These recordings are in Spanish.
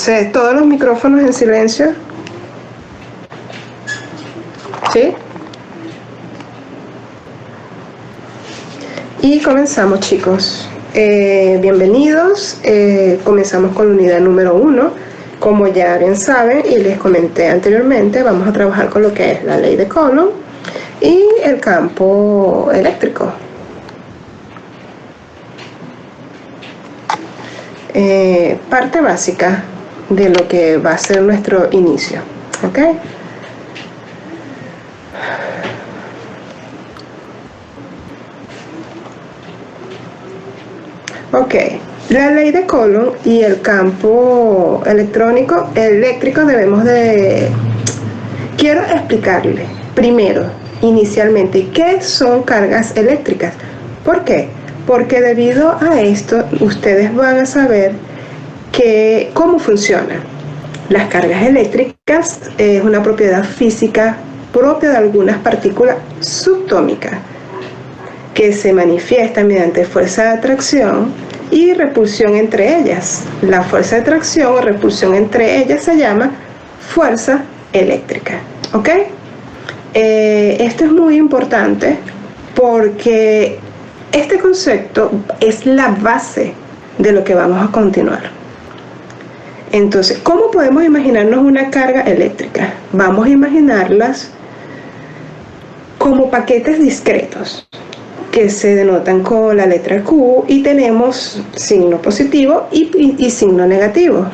Entonces, todos los micrófonos en silencio. ¿Sí? Y comenzamos, chicos. Bienvenidos. Comenzamos con la unidad número 1. Como ya bien saben y les comenté anteriormente, vamos a trabajar con lo que es la ley de Coulomb y el campo eléctrico. Parte básica de lo que va a ser nuestro inicio, ¿ok? Ok, la ley de Coulomb y el campo electrónico, eléctrico debemos de... Quiero explicarle primero, inicialmente, qué son cargas eléctricas. ¿Por qué? Porque debido a esto, ustedes van a saber cómo funcionan. Las cargas eléctricas es una propiedad física propia de algunas partículas subatómicas que se manifiesta mediante fuerza de atracción y repulsión entre ellas. La fuerza de atracción o repulsión entre ellas se llama fuerza eléctrica. ¿Ok? Esto es muy importante porque este concepto es la base de lo que vamos a continuar. Entonces, ¿cómo podemos imaginarnos una carga eléctrica? Vamos a imaginarlas como paquetes discretos que se denotan con la letra Q y tenemos signo positivo y signo negativo.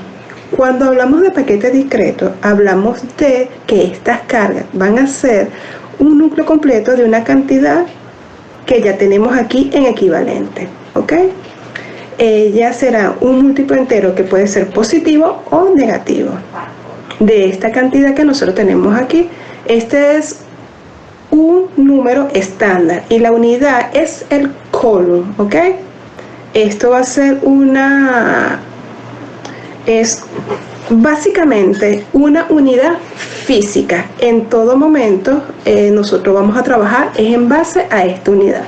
Cuando hablamos de paquetes discretos, hablamos de que estas cargas van a ser un núcleo completo de una cantidad que ya tenemos aquí en equivalente, ¿ok? Ella será un múltiplo entero que puede ser positivo o negativo de esta cantidad que nosotros tenemos aquí. Este es un número estándar y la unidad es el Coulomb, ¿ok? Esto va a ser es básicamente una unidad física. En todo momento nosotros vamos a trabajar en base a esta unidad.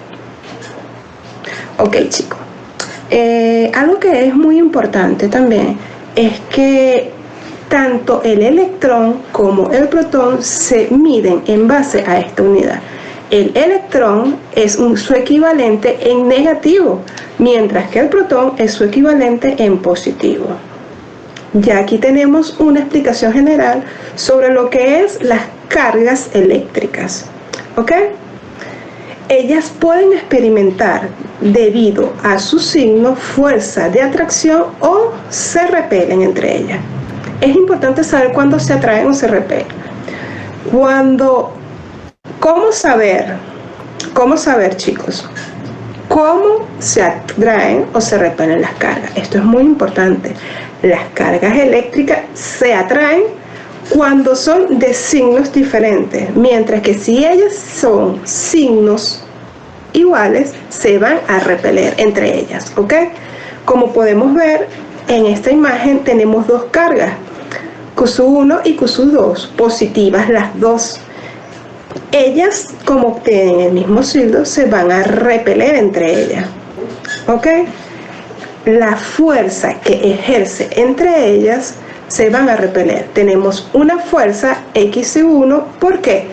Ok, chicos. Algo que es muy importante también es que tanto el electrón como el protón se miden en base a esta unidad. El electrón es su equivalente en negativo, mientras que el protón es su equivalente en positivo. Ya aquí tenemos una explicación general sobre lo que es las cargas eléctricas. ¿Ok? Ellas pueden experimentar, debido a su signo, fuerza de atracción o se repelen entre ellas. Es importante saber cuándo se atraen o se repelen. ¿Cómo saber, chicos? ¿Cómo se atraen o se repelen las cargas? Esto es muy importante. Las cargas eléctricas se atraen cuando son de signos diferentes, mientras que si ellas son signos iguales, se van a repeler entre ellas, ¿ok? Como podemos ver en esta imagen, tenemos dos cargas, Q1 y Q2, positivas las dos. Ellas, como tienen el mismo signo, se van a repeler entre ellas, ¿ok? La fuerza que ejerce entre ellas se van a repeler. Tenemos una fuerza X1, ¿por qué?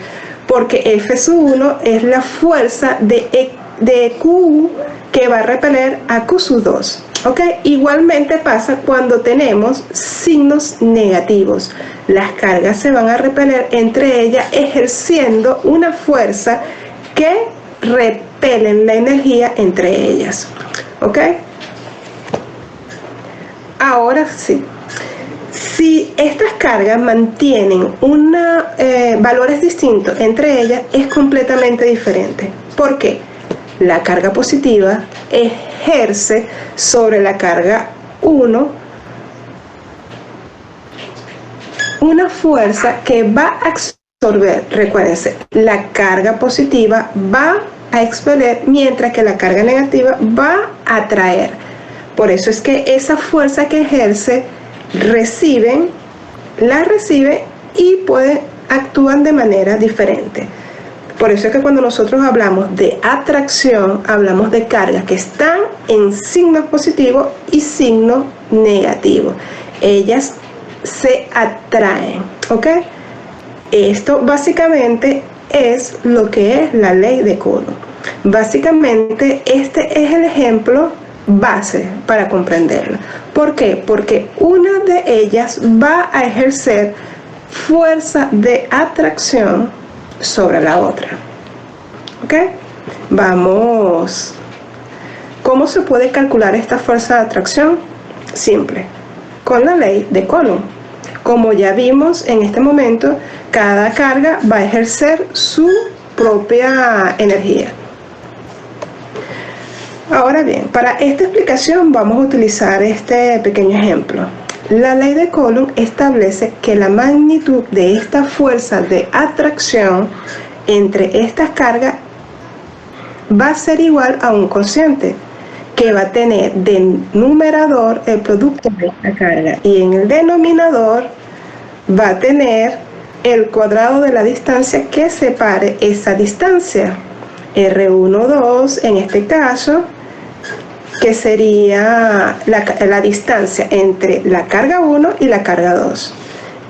Porque F1 es la fuerza de Q que va a repeler a Q2. ¿Ok? Igualmente pasa cuando tenemos signos negativos. Las cargas se van a repeler entre ellas ejerciendo una fuerza que repelen la energía entre ellas. ¿Ok? Ahora sí. Si estas cargas mantienen valores distintos entre ellas, es completamente diferente. ¿Por qué? La carga positiva ejerce sobre la carga 1 una fuerza que va a absorber. Recuérdense, la carga positiva va a expeler, mientras que la carga negativa va a atraer. Por eso es que esa fuerza que ejerce la recibe y actúan de manera diferente. Por eso es que cuando nosotros hablamos de atracción, hablamos de cargas que están en signo positivo y signo negativo. Ellas se atraen, ¿ok? Esto básicamente es lo que es la ley de Coulomb. Básicamente este es el ejemplo base para comprenderlo. ¿Por qué? Porque una de ellas va a ejercer fuerza de atracción sobre la otra. ¿Ok? Vamos. ¿Cómo se puede calcular esta fuerza de atracción? Simple. Con la ley de Coulomb. Como ya vimos en este momento, cada carga va a ejercer su propia energía. Ahora bien, para esta explicación vamos a utilizar este pequeño ejemplo. La ley de Coulomb establece que la magnitud de esta fuerza de atracción entre estas cargas va a ser igual a un cociente que va a tener de numerador el producto de esta carga y en el denominador va a tener el cuadrado de la distancia que separe esa distancia, R1,2 en este caso, que sería la distancia entre la carga 1 y la carga 2.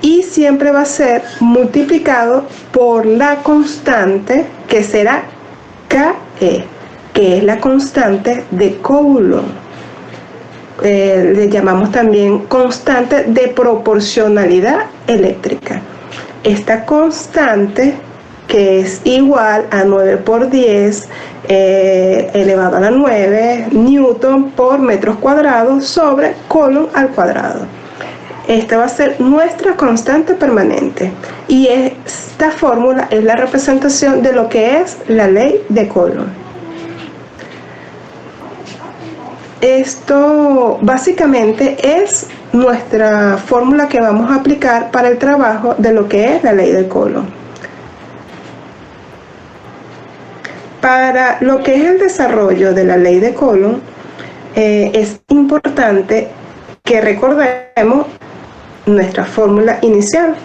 Y siempre va a ser multiplicado por la constante que será KE, que es la constante de Coulomb. Le llamamos también constante de proporcionalidad eléctrica. Esta constante, que es igual a 9 por 10 elevado a la 9 newton por metros cuadrados sobre Coulomb al cuadrado. Esta va a ser nuestra constante permanente y esta fórmula es la representación de lo que es la ley de Coulomb. Esto básicamente es nuestra fórmula que vamos a aplicar para el trabajo de lo que es la ley de Coulomb. Para lo que es el desarrollo de la ley de Coulomb, es importante que recordemos nuestra fórmula inicial.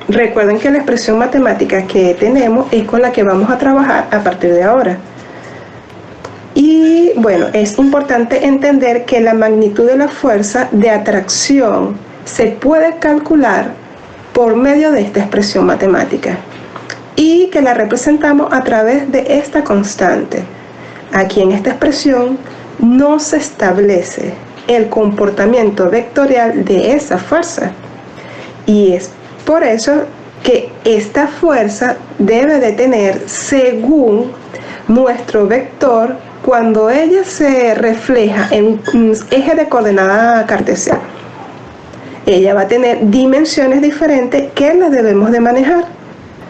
Recuerden que la expresión matemática que tenemos es con la que vamos a trabajar a partir de ahora. Y bueno, es importante entender que la magnitud de la fuerza de atracción se puede calcular por medio de esta expresión matemática y que la representamos a través de esta constante. Aquí en esta expresión no se establece el comportamiento vectorial de esa fuerza y es por eso que esta fuerza debe de tener según nuestro vector cuando ella se refleja en un eje de coordenada cartesiana. Ella va a tener dimensiones diferentes que las debemos de manejar.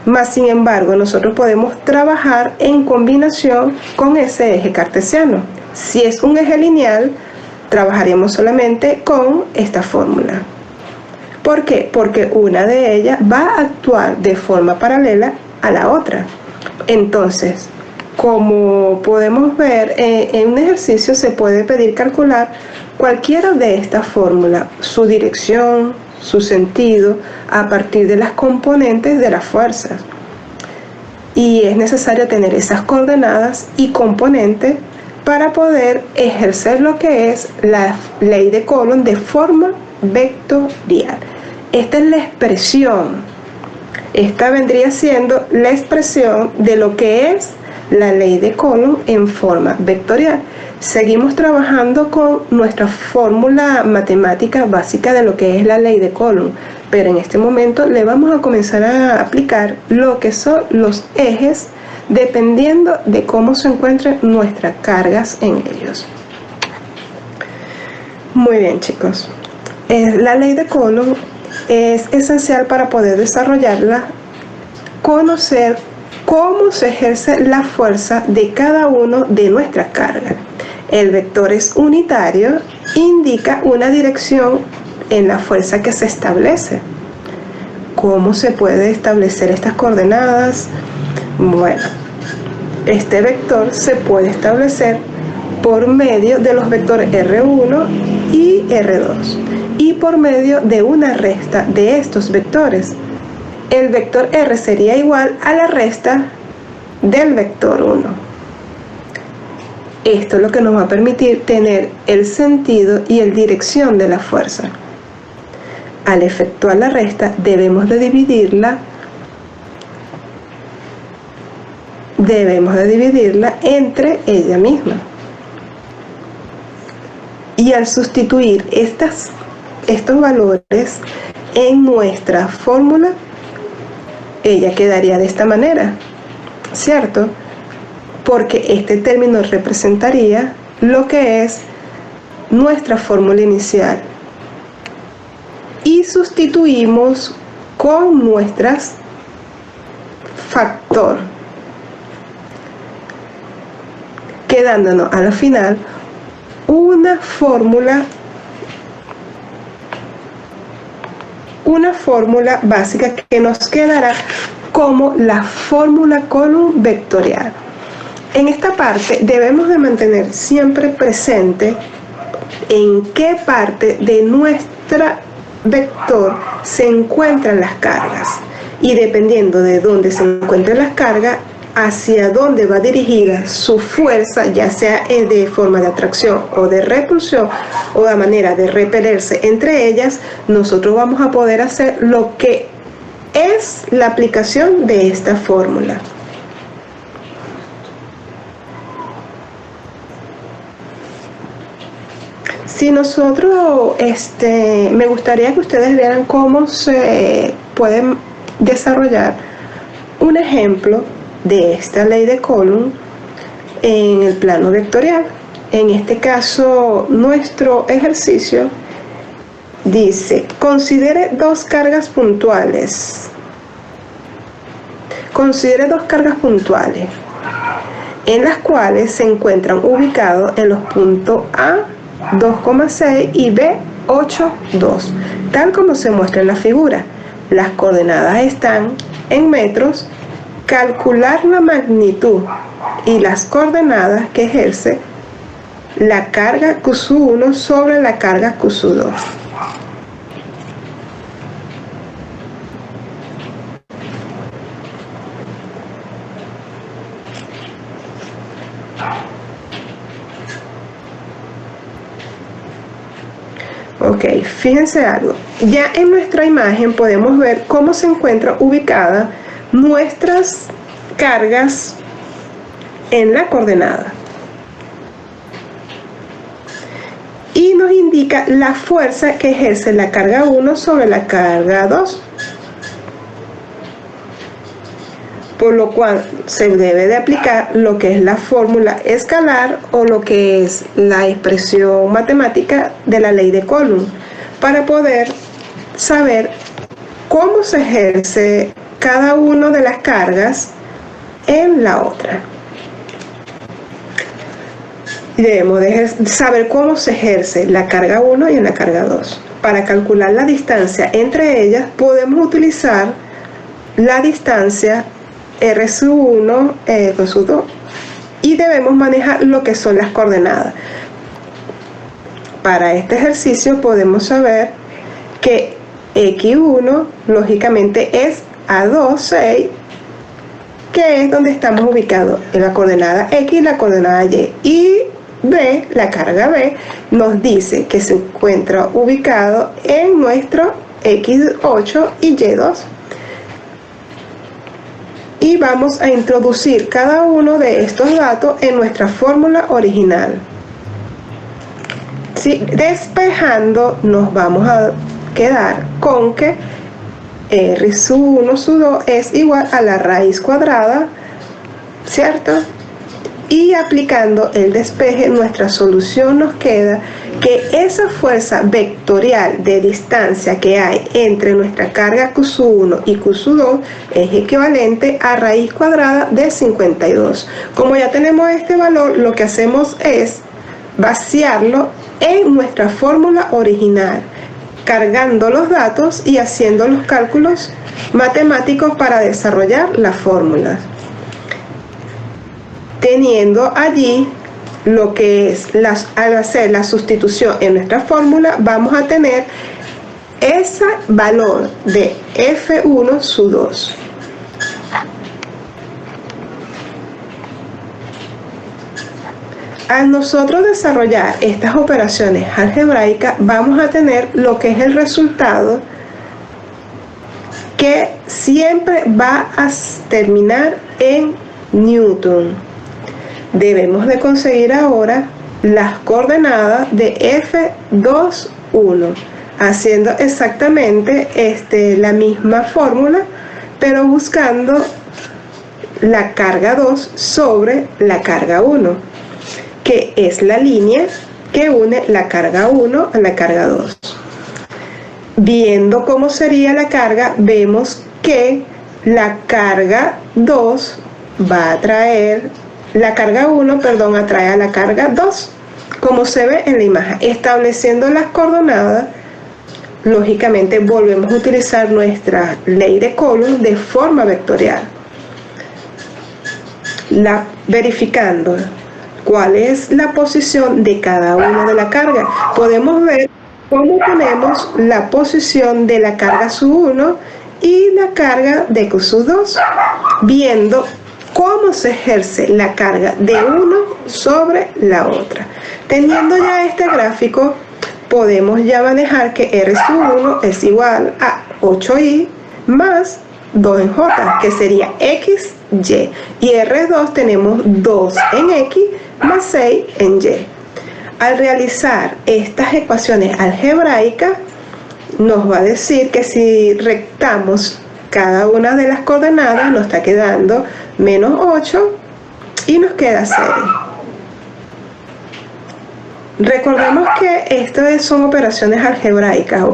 Más sin embargo, nosotros podemos trabajar en combinación con ese eje cartesiano. Si es un eje lineal, trabajaremos solamente con esta fórmula. ¿Por qué? Porque una de ellas va a actuar de forma paralela a la otra. Entonces, como podemos ver, en un ejercicio se puede pedir calcular cualquiera de estas fórmulas, su dirección, su sentido, a partir de las componentes de las fuerzas. Y es necesario tener esas coordenadas y componentes para poder ejercer lo que es la ley de Coulomb de forma vectorial. Esta es la expresión. Esta vendría siendo la expresión de lo que es la ley de Coulomb en forma vectorial. Seguimos trabajando con nuestra fórmula matemática básica de lo que es la ley de Coulomb, pero en este momento le vamos a comenzar a aplicar lo que son los ejes dependiendo de cómo se encuentren nuestras cargas en ellos. Muy bien, chicos. La ley de Coulomb es esencial para poder desarrollarla, conocer cómo se ejerce la fuerza de cada uno de nuestras cargas. El vector es unitario, indica una dirección en la fuerza que se establece. ¿Cómo se puede establecer estas coordenadas? Bueno, este vector se puede establecer por medio de los vectores R1 y R2 y por medio de una resta de estos vectores. El vector R sería igual a la resta del vector 1. Esto es lo que nos va a permitir tener el sentido y la dirección de la fuerza. Al efectuar la resta, debemos de dividirla entre ella misma. Y al sustituir estos valores en nuestra fórmula, ella quedaría de esta manera, ¿cierto? Porque este término representaría lo que es nuestra fórmula inicial. Y sustituimos con nuestras factor, quedándonos al final una fórmula básica que nos quedará como la fórmula Coulomb vectorial. En esta parte debemos de mantener siempre presente en qué parte de nuestra vector se encuentran las cargas, y dependiendo de dónde se encuentran las cargas, hacia dónde va dirigida su fuerza, ya sea de forma de atracción o de repulsión, o de manera de repelerse entre ellas, nosotros vamos a poder hacer lo que es la aplicación de esta fórmula. Si nosotros, me gustaría que ustedes vieran cómo se puede desarrollar un ejemplo de esta ley de Coulomb en el plano vectorial. En este caso, nuestro ejercicio dice: considere dos cargas puntuales. Considere dos cargas puntuales en las cuales se encuentran ubicados en los puntos A 2,6 y B 8,2, tal como se muestra en la figura. Las coordenadas están en metros. Calcular la magnitud y las coordenadas que ejerce la carga QSU1 sobre la carga QSU2. Ok, fíjense algo. Ya en nuestra imagen podemos ver cómo se encuentra ubicada nuestras cargas en la coordenada, y nos indica la fuerza que ejerce la carga 1 sobre la carga 2, por lo cual se debe de aplicar lo que es la fórmula escalar o lo que es la expresión matemática de la ley de Coulomb, para poder saber cómo se ejerce cada una de las cargas en la otra. Debemos de saber cómo se ejerce la carga 1 y en la carga 2. Para calcular la distancia entre ellas podemos utilizar la distancia RSU1 con su 2, y debemos manejar lo que son las coordenadas. Para este ejercicio podemos saber que X1 lógicamente es A2, 6, que es donde estamos ubicados en la coordenada X y la coordenada Y. Y B, la carga B, nos dice que se encuentra ubicado en nuestro X8 y Y2. Y vamos a introducir cada uno de estos datos en nuestra fórmula original. ¿Sí? Despejando, nos vamos a quedar con que R sub 1 sub 2 es igual a la raíz cuadrada, ¿cierto? Y aplicando el despeje, nuestra solución nos queda que esa fuerza vectorial de distancia que hay entre nuestra carga QSU1 y QSU2 es equivalente a raíz cuadrada de 52. Como ya tenemos este valor, lo que hacemos es vaciarlo en nuestra fórmula original, cargando los datos y haciendo los cálculos matemáticos para desarrollar las fórmulas. Teniendo allí lo que es, al hacer la sustitución en nuestra fórmula, vamos a tener ese valor de F1 sub 2. Al nosotros desarrollar estas operaciones algebraicas, vamos a tener lo que es el resultado que siempre va a terminar en Newton. Debemos de conseguir ahora las coordenadas de F2, 1, haciendo exactamente la misma fórmula, pero buscando la carga 2 sobre la carga 1, que es la línea que une la carga 1 a la carga 2. Viendo cómo sería la carga, vemos que la carga 2 va a atraer, la carga 1, perdón, atrae a la carga 2, como se ve en la imagen. Estableciendo las coordenadas, lógicamente volvemos a utilizar nuestra ley de Coulomb de forma vectorial. Verificando cuál es la posición de cada una de la carga, podemos ver cómo tenemos la posición de la carga sub 1 y la carga de Q sub 2, viendo cómo se ejerce la carga de uno sobre la otra. Teniendo ya este gráfico, podemos ya manejar que R sub 1 es igual a 8i más 2 en J, que sería X, Y. Y R2 tenemos 2 en X más 6 en Y. Al realizar estas ecuaciones algebraicas, nos va a decir que si rectamos cada una de las coordenadas, nos está quedando menos 8 y nos queda 0. Recordemos que estas son operaciones algebraicas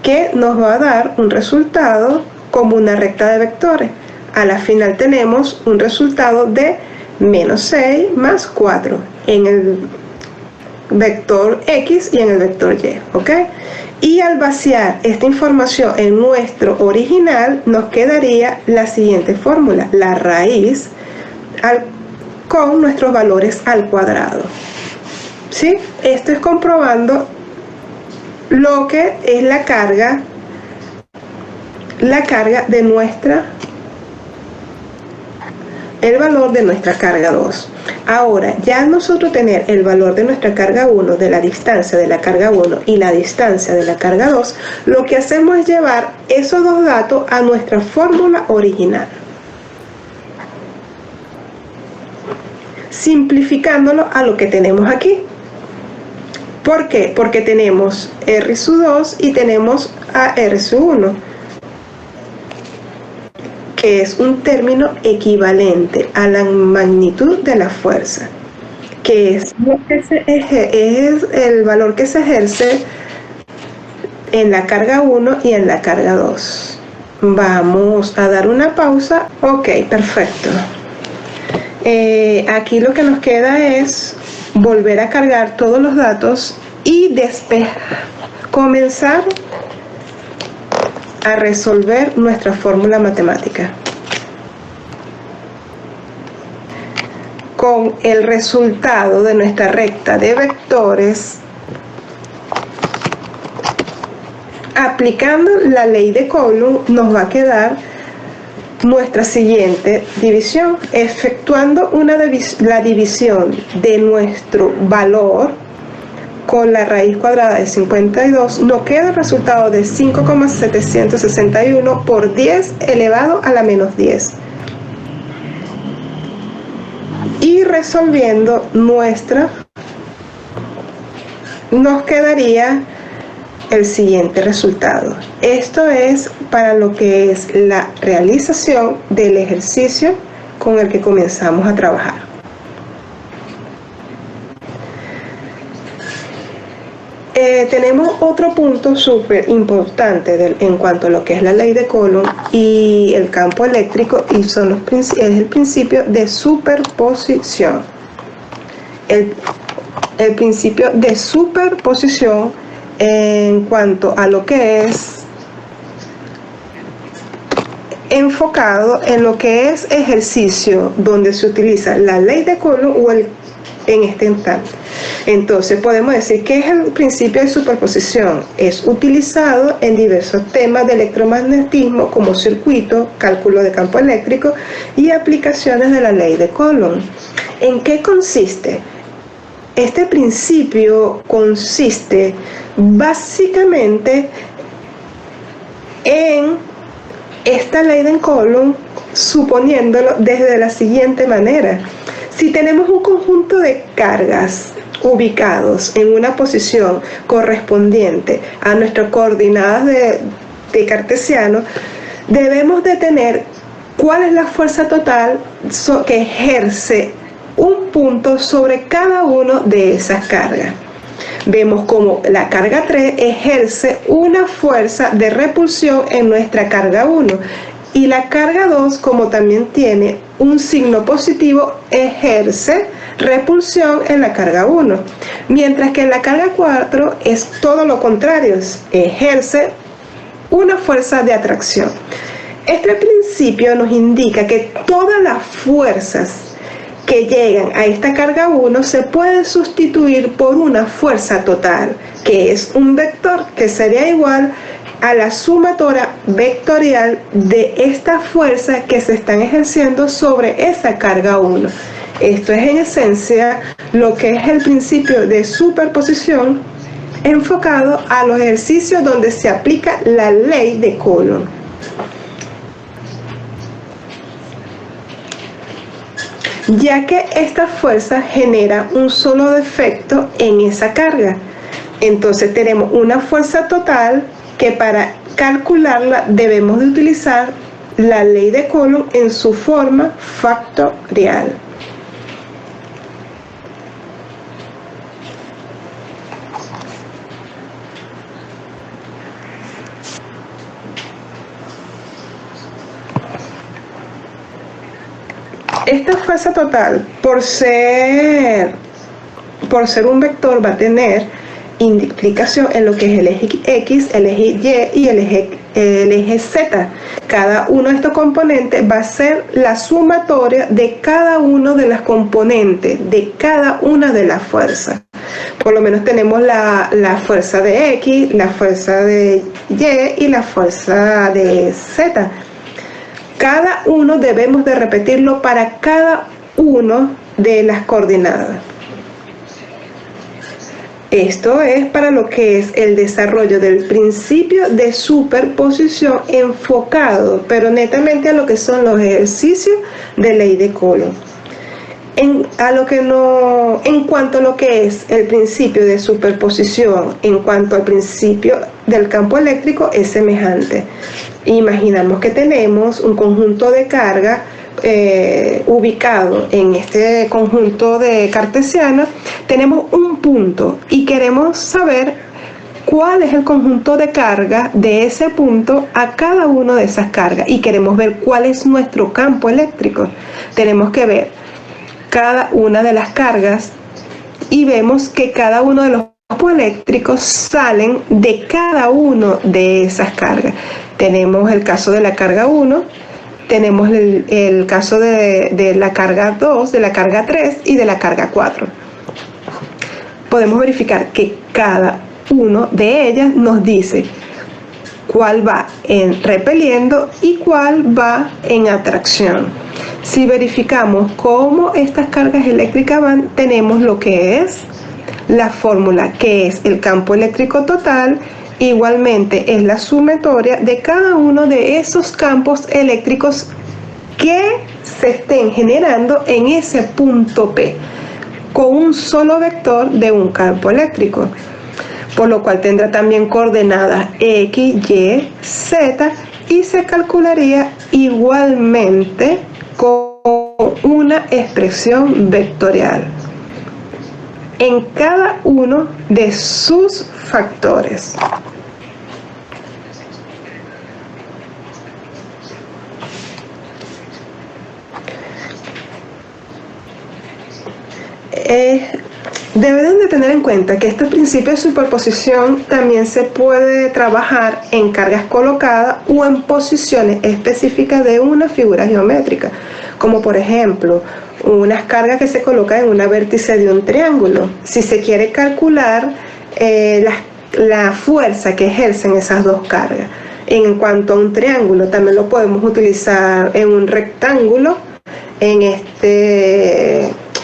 que nos va a dar un resultado como una recta de vectores. A la final tenemos un resultado de menos 6 más 4 en el vector X y en el vector Y, ¿ok? Y al vaciar esta información en nuestro original, nos quedaría la siguiente fórmula, la raíz con nuestros valores al cuadrado. ¿Sí? Esto es comprobando lo que es la carga de el valor de nuestra carga 2. Ahora, ya al nosotros tener el valor de nuestra carga 1, de la distancia de la carga 1 y la distancia de la carga 2, lo que hacemos es llevar esos dos datos a nuestra fórmula original, simplificándolo a lo que tenemos aquí. ¿Por qué? Porque tenemos R sub 2 y tenemos a R sub 1, que es un término equivalente a la magnitud de la fuerza, que es el valor que se ejerce en la carga 1 y en la carga 2. Vamos a dar una pausa. Ok, perfecto. Aquí lo que nos queda es volver a cargar todos los datos y comenzar a resolver nuestra fórmula matemática. Con el resultado de nuestra recta de vectores, aplicando la ley de Coulomb, nos va a quedar nuestra siguiente división. Efectuando la división de nuestro valor con la raíz cuadrada de 52, nos queda el resultado de 5,761 por 10 elevado a la menos 10. Y resolviendo nos quedaría el siguiente resultado. Esto es para lo que es la realización del ejercicio con el que comenzamos a trabajar. Tenemos otro punto súper importante en cuanto a lo que es la ley de Coulomb y el campo eléctrico, y es el principio de superposición. El principio de superposición en cuanto a lo que es enfocado en lo que es ejercicio, donde se utiliza la ley de Coulomb en este instante. Entonces podemos decir que es el principio de superposición. Es utilizado en diversos temas de electromagnetismo como circuitos, cálculo de campo eléctrico y aplicaciones de la ley de Coulomb. ¿En qué consiste? Este principio consiste básicamente en esta ley de Coulomb, suponiéndolo desde la siguiente manera. Si tenemos un conjunto de cargas ubicados en una posición correspondiente a nuestras coordenadas de cartesiano, debemos de tener cuál es la fuerza total que ejerce un punto sobre cada uno de esas cargas. Vemos como la carga 3 ejerce una fuerza de repulsión en nuestra carga 1 y la carga 2, como también tiene un signo positivo, ejerce repulsión en la carga 1, mientras que en la carga 4 es todo lo contrario, ejerce una fuerza de atracción. Este principio nos indica que todas las fuerzas que llegan a esta carga 1 se pueden sustituir por una fuerza total, que es un vector que sería igual a la sumatoria vectorial de esta fuerza que se están ejerciendo sobre esa carga 1. Esto es en esencia lo que es el principio de superposición enfocado a los ejercicios donde se aplica la ley de Coulomb. Ya que esta fuerza genera un solo defecto en esa carga. Entonces tenemos una fuerza total que para calcularla debemos de utilizar la ley de Coulomb en su forma factorial. Esta fuerza total, por ser un vector, va a tener implicación en lo que es el eje X, el eje Y y el eje Z. Cada uno de estos componentes va a ser la sumatoria de cada uno de las componentes, de cada una de las fuerzas. Por lo menos tenemos la fuerza de X, la fuerza de Y y la fuerza de Z. Cada uno debemos de repetirlo para cada uno de las coordenadas. Esto es para lo que es el desarrollo del principio de superposición enfocado, pero netamente a lo que son los ejercicios de ley de Coulomb. En cuanto a lo que es el principio de superposición, en cuanto al principio del campo eléctrico, es semejante. Imaginamos que tenemos un conjunto de carga ubicado en este conjunto de cartesiano, tenemos un punto y queremos saber cuál es el conjunto de carga de ese punto a cada una de esas cargas y queremos ver cuál es nuestro campo eléctrico. Tenemos que ver cada una de las cargas y vemos que cada uno de los campos eléctricos salen de cada uno de esas cargas. Tenemos el caso de la carga 1, tenemos el caso de la carga 2, de la carga 3 y de la carga 4. Podemos verificar que cada uno de ellas nos dice cuál va en repeliendo y cuál va en atracción. Si verificamos cómo estas cargas eléctricas van, tenemos lo que es la fórmula, que es el campo eléctrico total, igualmente es la sumatoria de cada uno de esos campos eléctricos que se estén generando en ese punto P, con un solo vector de un campo eléctrico, por lo cual tendrá también coordenadas X, Y, Z y se calcularía igualmente con una expresión vectorial en cada uno de sus factores. Deben de tener en cuenta que este principio de superposición también se puede trabajar en cargas colocadas o en posiciones específicas de una figura geométrica, como por ejemplo unas cargas que se colocan en una vértice de un triángulo. Si se quiere calcular la fuerza que ejercen esas dos cargas. En cuanto a un triángulo, también lo podemos utilizar en un rectángulo, en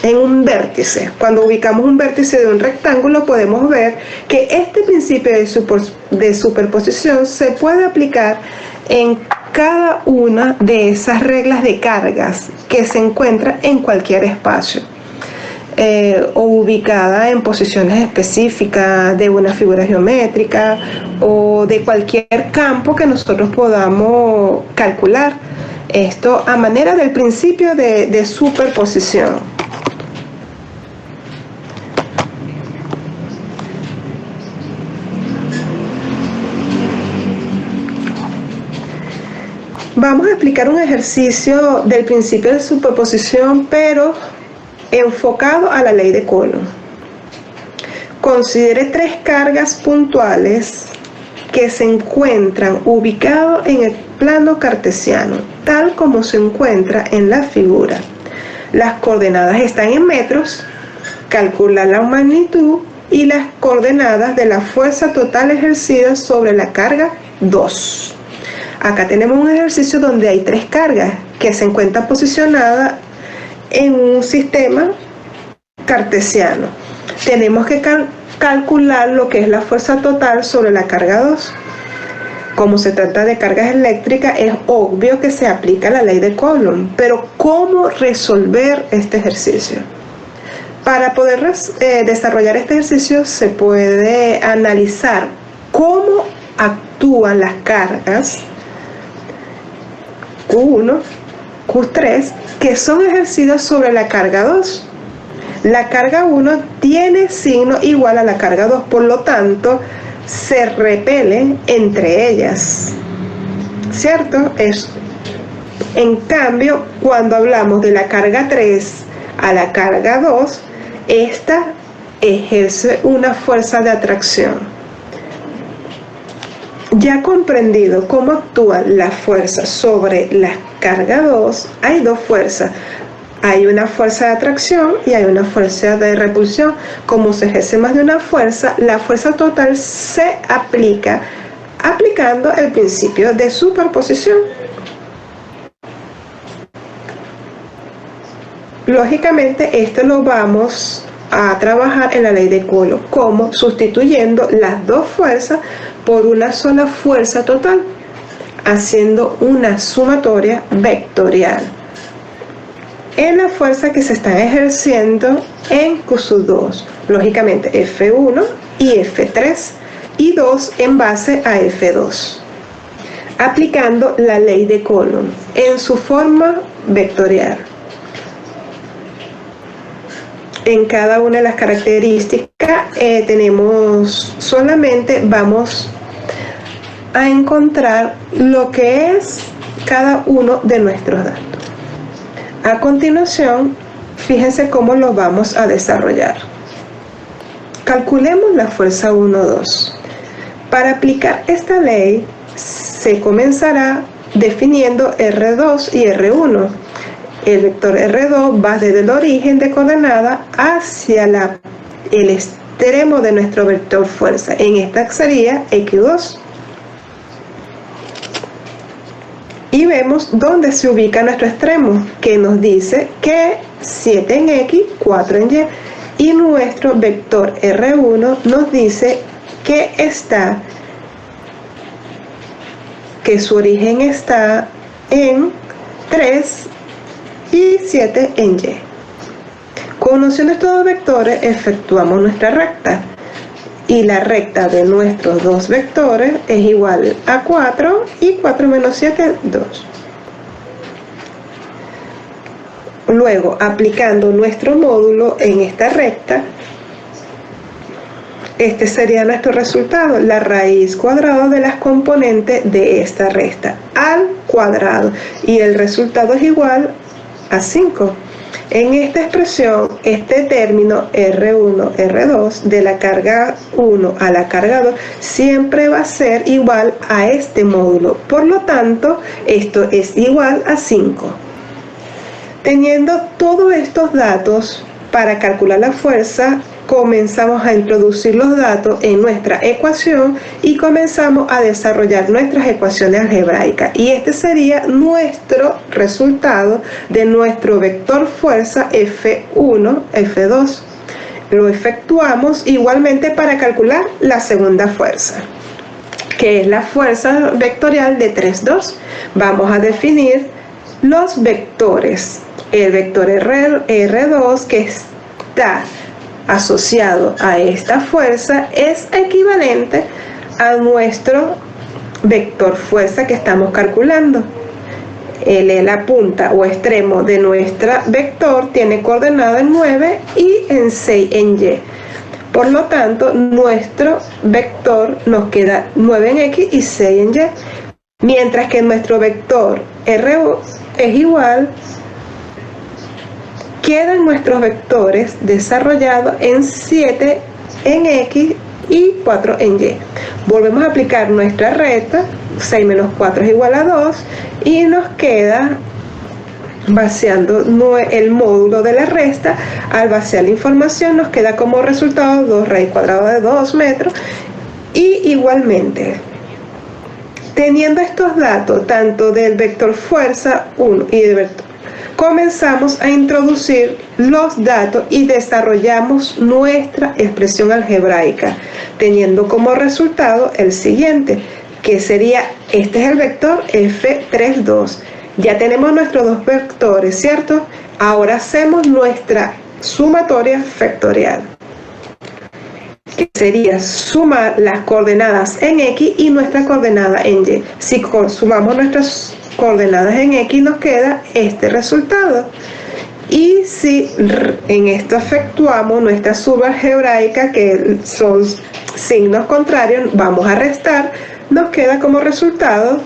en un vértice. Cuando ubicamos un vértice de un rectángulo, podemos ver que este principio de superposición se puede aplicar en cada una de esas reglas de cargas que se encuentra en cualquier espacio, o ubicada en posiciones específicas de una figura geométrica o de cualquier campo que nosotros podamos calcular. Esto a manera del principio de superposición. Vamos a explicar un ejercicio del principio de superposición, pero enfocado a la ley de Coulomb. Considere 3 cargas puntuales que se encuentran ubicados en el plano cartesiano, tal como se encuentra en la figura. Las coordenadas están en metros. Calcula la magnitud y las coordenadas de la fuerza total ejercida sobre la carga 2. Acá tenemos un ejercicio donde hay 3 cargas que se encuentran posicionadas en un sistema cartesiano. Tenemos que calcular lo que es la fuerza total sobre la carga 2. Como se trata de cargas eléctricas, es obvio que se aplica la ley de Coulomb, pero ¿cómo resolver este ejercicio? Para poder desarrollar este ejercicio se puede analizar cómo actúan las cargas Q1, Q3, que son ejercidas sobre la carga 2. La carga 1 tiene signo igual a la carga 2, por lo tanto, se repelen entre ellas, ¿cierto? En cambio, cuando hablamos de la carga 3 a la carga 2, esta ejerce una fuerza de atracción. Ya comprendido cómo actúa la fuerza sobre la carga 2, hay 2 fuerzas. Hay una fuerza de atracción y hay una fuerza de repulsión. Como se ejerce más de una fuerza, la fuerza total se aplica aplicando el principio de superposición. Lógicamente, esto lo vamos a trabajar en la ley de Coulomb, como sustituyendo las 2 fuerzas por una sola fuerza total, haciendo una sumatoria vectorial en la fuerza que se está ejerciendo en Q2, lógicamente F1 y F3, y 2 en base a F2, aplicando la ley de Coulomb en su forma vectorial. En cada una de las características vamos a encontrar lo que es cada uno de nuestros datos. A continuación, fíjense cómo lo vamos a desarrollar. Calculemos la fuerza 1, 2. Para aplicar esta ley, se comenzará definiendo R2 y R1. El vector R2 va desde el origen de coordenada hacia el extremo de nuestro vector fuerza. En esta sería X2. Y vemos dónde se ubica nuestro extremo, que nos dice que 7 en X, 4 en Y. Y nuestro vector R1 nos dice que su origen está en 3 y 7 en Y. Conociendo estos 2 vectores, efectuamos nuestra recta. Y la recta de nuestros 2 vectores es igual a 4, y 4 menos 7, 2. Luego, aplicando nuestro módulo en esta recta, este sería nuestro resultado, la raíz cuadrada de las componentes de esta recta al cuadrado, y el resultado es igual a 5. En esta expresión, este término R1, R2 de la carga 1 a la carga 2 siempre va a ser igual a este módulo. Por lo tanto, esto es igual a 5. Teniendo todos estos datos para calcular la fuerza, comenzamos a introducir los datos en nuestra ecuación y comenzamos a desarrollar nuestras ecuaciones algebraicas. Y este sería nuestro resultado de nuestro vector fuerza F1, F2. Lo efectuamos igualmente para calcular la segunda fuerza, que es la fuerza vectorial de 3, 2. Vamos a definir los vectores. El vector R2 que está asociado a esta fuerza es equivalente a nuestro vector fuerza que estamos calculando. La punta o extremo de nuestra vector tiene coordenada en 9 y en 6 en Y. Por lo tanto, nuestro vector nos queda 9 en X y 6 en Y. Mientras que nuestro vector R es igual, quedan nuestros vectores desarrollados en 7 en X y 4 en Y. Volvemos a aplicar nuestra recta, 6 menos 4 es igual a 2, y nos queda vaciando el módulo de la resta. Al vaciar la información nos queda como resultado 2 raíz cuadrada de 2 metros. Y igualmente, teniendo estos datos tanto del vector fuerza 1 y del vector, comenzamos a introducir los datos y desarrollamos nuestra expresión algebraica, teniendo como resultado el siguiente, que sería, este es el vector F3, 2. Ya tenemos nuestros dos vectores, ¿cierto? Ahora hacemos nuestra sumatoria vectorial, que sería sumar las coordenadas en X y nuestra coordenada en Y. Si sumamos nuestras coordenadas en X, nos queda este resultado. Y si en esto efectuamos nuestra subalgebraica, que son signos contrarios, vamos a restar, nos queda como resultado,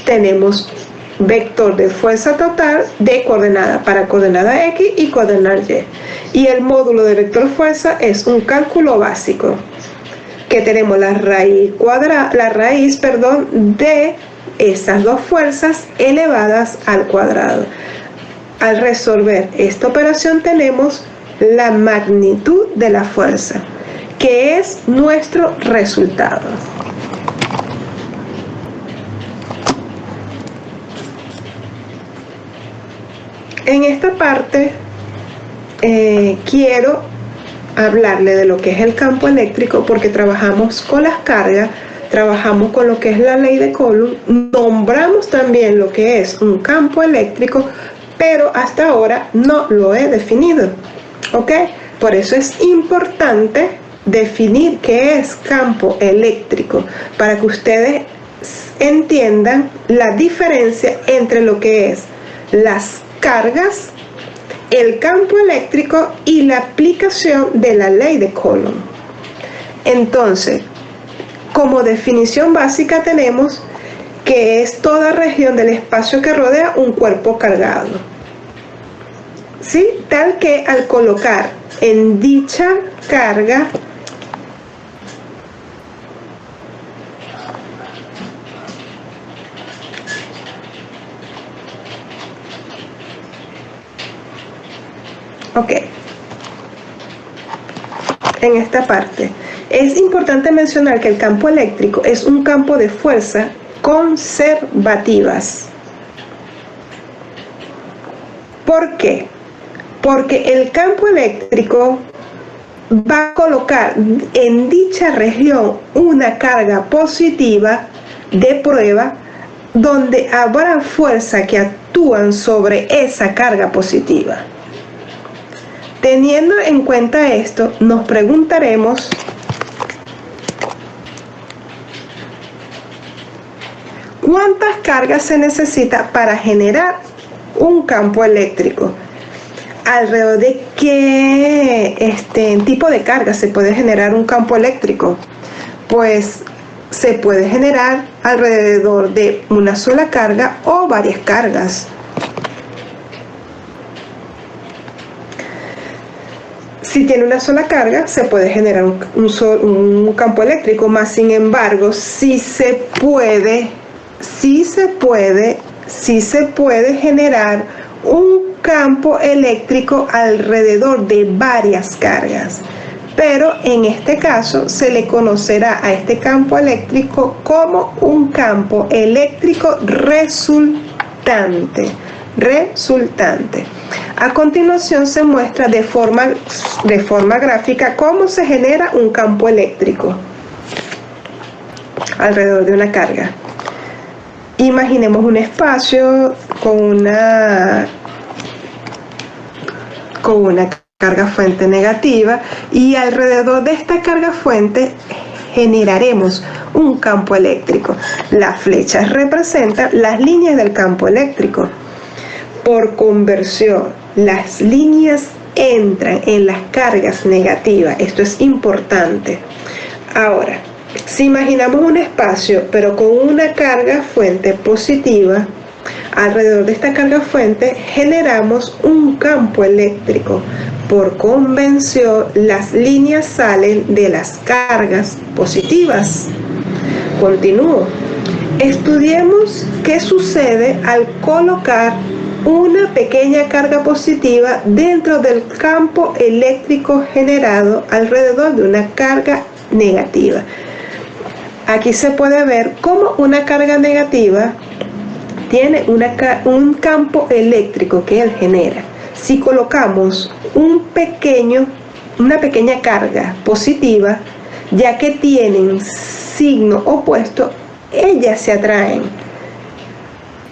tenemos vector de fuerza total de coordenada para coordenada X y coordenada Y. Y el módulo de vector fuerza es un cálculo básico, que tenemos la raíz de estas dos fuerzas elevadas al cuadrado. Al resolver esta operación tenemos la magnitud de la fuerza, que es nuestro resultado. En esta parte quiero hablarle de lo que es el campo eléctrico, porque trabajamos con las cargas, trabajamos con lo que es la ley de Coulomb, nombramos también lo que es un campo eléctrico, pero hasta ahora no lo he definido, ¿ok? Por eso es importante definir qué es campo eléctrico, para que ustedes entiendan la diferencia entre lo que es las cargas, el campo eléctrico y la aplicación de la ley de Coulomb. Entonces, como definición básica tenemos que es toda región del espacio que rodea un cuerpo cargado, ¿sí? Tal que al colocar en dicha carga en esta parte es importante mencionar que el campo eléctrico es un campo de fuerza conservativas. ¿Por qué? Porque el campo eléctrico va a colocar en dicha región una carga positiva de prueba, donde habrá fuerzas que actúan sobre esa carga positiva. Teniendo en cuenta esto, nos preguntaremos ¿cuántas cargas se necesita para generar un campo eléctrico? ¿Alrededor de qué tipo de carga se puede generar un campo eléctrico? Pues se puede generar alrededor de una sola carga o varias cargas. Si tiene una sola carga, se puede generar un campo eléctrico, más sin embargo, sí se puede generar un campo eléctrico alrededor de varias cargas. Pero en este caso se le conocerá a este campo eléctrico como un campo eléctrico resultante. A continuación se muestra de forma gráfica cómo se genera un campo eléctrico alrededor de una carga. Imaginemos un espacio con una carga fuente negativa, y alrededor de esta carga fuente generaremos un campo eléctrico. Las flechas representan las líneas del campo eléctrico. Por conversión, las líneas entran en las cargas negativas. Esto es importante. Ahora, si imaginamos un espacio pero con una carga fuente positiva, alrededor de esta carga fuente generamos un campo eléctrico. Por convención, las líneas salen de las cargas positivas. Continúo. Estudiemos qué sucede al colocar una pequeña carga positiva dentro del campo eléctrico generado alrededor de una carga negativa. Aquí se puede ver cómo una carga negativa tiene un campo eléctrico que él genera. Si colocamos una pequeña carga positiva, ya que tienen signo opuesto, ellas se atraen.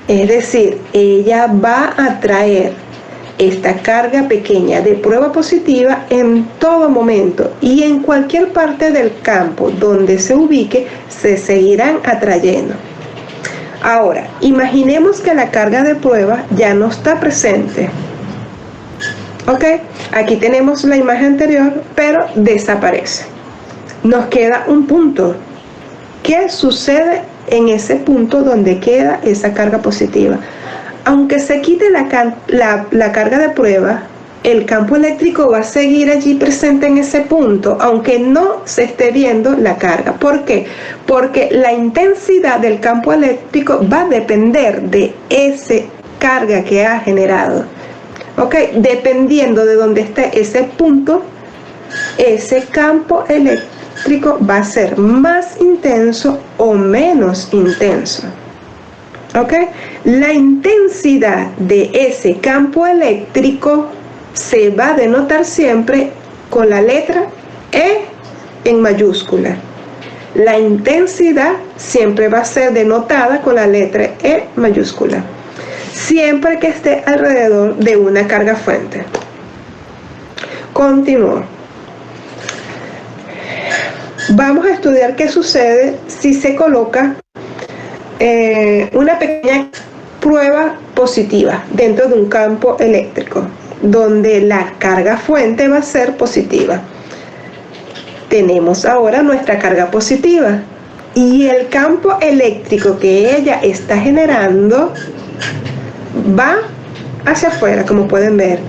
Es decir, ella va a atraer esta carga pequeña de prueba positiva en todo momento, y en cualquier parte del campo donde se ubique se seguirán atrayendo. Ahora, imaginemos que la carga de prueba ya no está presente. Ok, aquí tenemos la imagen anterior, pero desaparece. Nos queda un punto. ¿Qué sucede en ese punto donde queda esa carga positiva? Aunque se quite la carga de prueba, el campo eléctrico va a seguir allí presente en ese punto, aunque no se esté viendo la carga. ¿Por qué? Porque la intensidad del campo eléctrico va a depender de esa carga que ha generado. ¿Ok? Dependiendo de dónde esté ese punto, ese campo eléctrico va a ser más intenso o menos intenso. ¿Ok? La intensidad de ese campo eléctrico se va a denotar siempre con la letra E en mayúscula. La intensidad siempre va a ser denotada con la letra E mayúscula, siempre que esté alrededor de una carga fuente. Continúo. Vamos a estudiar qué sucede si se coloca una pequeña prueba positiva dentro de un campo eléctrico, donde la carga fuente va a ser positiva. Tenemos ahora nuestra carga positiva y el campo eléctrico que ella está generando va hacia afuera, como pueden ver.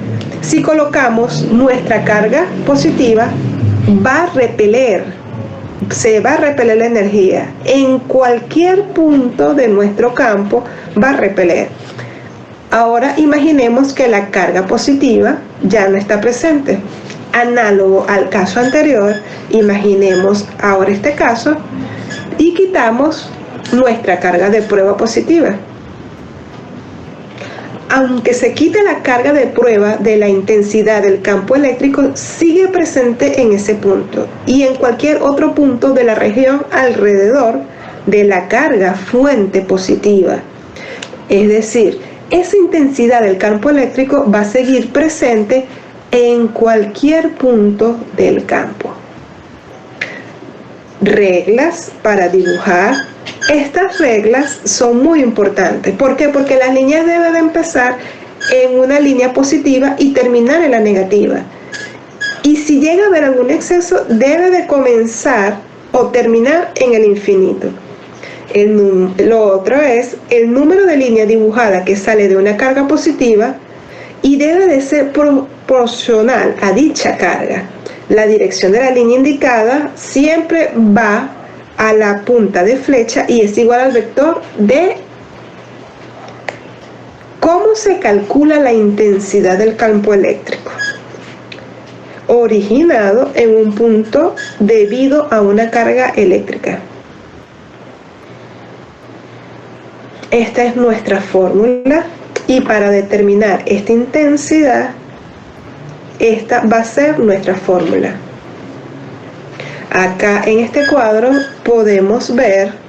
Si colocamos nuestra carga positiva, va a repeler, se va a repeler la energía. En cualquier punto de nuestro campo va a repeler. Ahora imaginemos que la carga positiva ya no está presente. Análogo al caso anterior, imaginemos ahora este caso y quitamos nuestra carga de prueba positiva. Aunque se quite la carga de prueba de la intensidad del campo eléctrico, sigue presente en ese punto y en cualquier otro punto de la región alrededor de la carga fuente positiva. Es decir, esa intensidad del campo eléctrico va a seguir presente en cualquier punto del campo. Reglas para dibujar. Estas reglas son muy importantes. ¿Por qué? Porque las líneas deben de empezar en una línea positiva y terminar en la negativa. Y si llega a haber algún exceso, debe de comenzar o terminar en el infinito. Lo otro es el número de línea dibujada que sale de una carga positiva y debe de ser proporcional a dicha carga. La dirección de la línea indicada siempre va a la punta de flecha y es igual al vector de ¿Cómo se calcula la intensidad del campo eléctrico? Originado en un punto debido a una carga eléctrica. Esta es nuestra fórmula y para determinar esta intensidad, esta va a ser nuestra fórmula. Acá en este cuadro podemos ver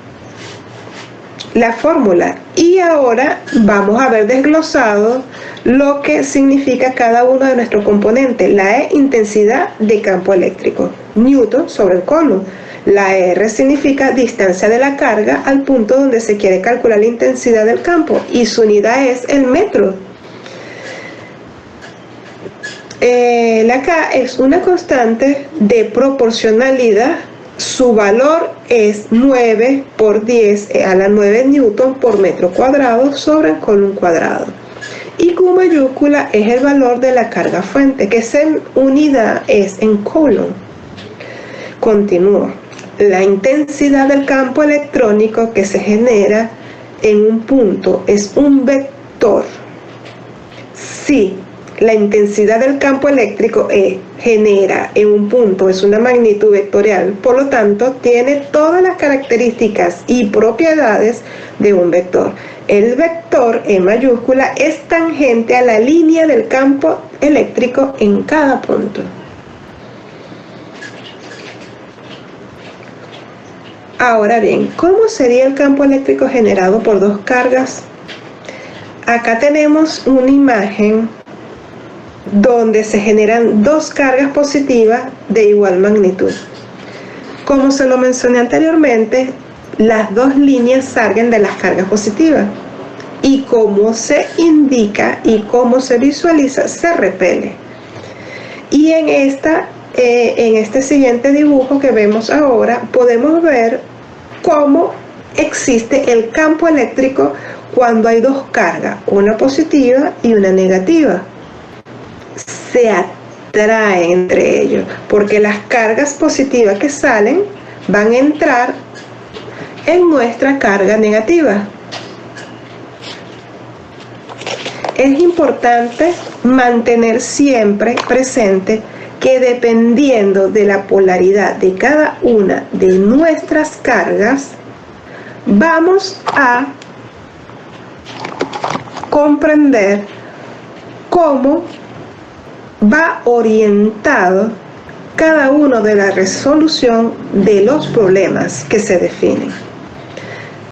la fórmula y ahora vamos a ver desglosado lo que significa cada uno de nuestros componentes. La E, intensidad de campo eléctrico, Newton sobre el Coulomb. La R significa distancia de la carga al punto donde se quiere calcular la intensidad del campo y su unidad es el metro. La K es una constante de proporcionalidad. Su valor es 9 por 10 a la 9 newton por metro cuadrado sobre el Coulomb cuadrado. Y Q mayúscula es el valor de la carga fuente, que esa unidad es en Coulomb. Continúo. La intensidad del campo electrónico que se genera en un punto es un vector. Si la intensidad del campo eléctrico genera en un punto es una magnitud vectorial, por lo tanto tiene todas las características y propiedades de un vector. El vector E mayúscula es tangente a la línea del campo eléctrico en cada punto. Ahora bien, ¿cómo sería el campo eléctrico generado por dos cargas? Acá tenemos una imagen donde se generan dos cargas positivas de igual magnitud. Como se lo mencioné anteriormente, las dos líneas salgan de las cargas positivas y como se indica y como se visualiza, se repele. Y en este siguiente dibujo que vemos ahora podemos ver cómo existe el campo eléctrico cuando hay dos cargas, una positiva y una negativa. Se atraen entre ellos porque las cargas positivas que salen van a entrar en nuestra carga negativa. Es importante mantener siempre presente que dependiendo de la polaridad de cada una de nuestras cargas, vamos a comprender cómo va orientado cada uno de la resolución de los problemas que se definen.